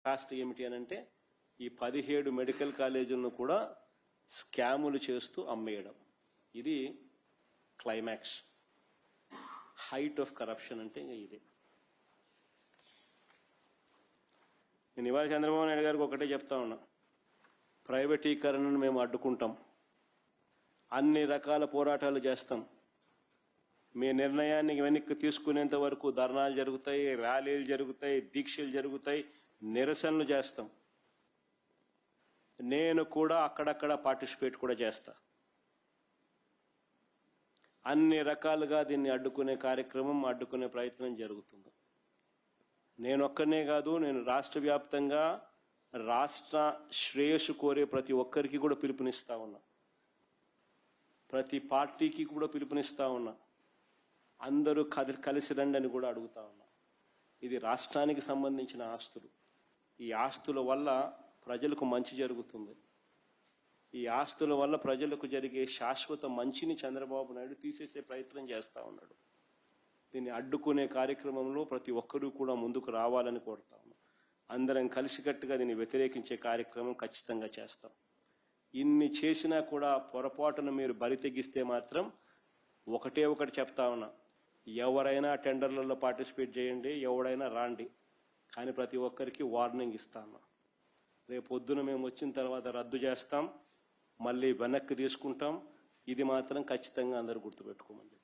పరాకాష్ఠ ఏమిటి అని అంటే ఈ 17 మెడికల్ కాలేజీలను కూడా స్కాములు చేస్తూ అమ్మేయడం. ఇది క్లైమాక్స్, హైట్ ఆఫ్ కరప్షన్ అంటే ఇదే. నేను ఇవాళ చంద్రబాబు నాయుడు గారికి ఒకటే చెప్తా ఉన్నా, ప్రైవేటీకరణను మేము అడ్డుకుంటాం, అన్ని రకాల పోరాటాలు చేస్తాం, మీ నిర్ణయాన్ని వెనక్కి తీసుకునేంత వరకు ధర్నాలు జరుగుతాయి, ర్యాలీలు జరుగుతాయి, దీక్షలు జరుగుతాయి, నిరసనలు చేస్తాం. నేను కూడా అక్కడక్కడ పార్టిసిపేట్ కూడా చేస్తా. అన్ని రకాలుగా దీన్ని అడ్డుకునే కార్యక్రమం, అడ్డుకునే ప్రయత్నం జరుగుతుంది. నేను ఒక్కనే కాదు, నేను రాష్ట్ర వ్యాప్తంగా రాష్ట్ర శ్రేయస్సు కోరే ప్రతి ఒక్కరికి కూడా పిలుపునిస్తా ఉన్నా, ప్రతి పార్టీకి కూడా పిలుపునిస్తా ఉన్నా, అందరూ కలిసి రండి అని కూడా అడుగుతా ఉన్నా. ఇది రాష్ట్రానికి సంబంధించిన ఆస్తులు. ఈ ఆస్తుల వల్ల ప్రజలకు మంచి జరుగుతుంది. ఈ ఆస్తుల వల్ల ప్రజలకు జరిగే శాశ్వత మంచిని చంద్రబాబు నాయుడు తీసేసే ప్రయత్నం చేస్తూ ఉన్నాడు. దీన్ని అడ్డుకునే కార్యక్రమంలో ప్రతి ఒక్కరూ కూడా ముందుకు రావాలని కోరుతా ఉన్నాం. అందరం కలిసికట్టుగా దీన్ని వ్యతిరేకించే కార్యక్రమం ఖచ్చితంగా చేస్తాం. ఇన్ని చేసినా కూడా పొరపాటును మీరు బరి తెగిస్తే మాత్రం ఒకటే ఒకటి చెప్తా ఉన్నా, ఎవరైనా టెండర్లలో పార్టిసిపేట్ చేయండి, ఎవడైనా రాండి, కానీ ప్రతి ఒక్కరికి వార్నింగ్ ఇస్తాను. రేపు పొద్దున మేము వచ్చిన తర్వాత రద్దు చేస్తాం, మళ్ళీ వెనక్కి తీసుకుంటాం. ఇది మాత్రం ఖచ్చితంగా అందరూ గుర్తుపెట్టుకోమని.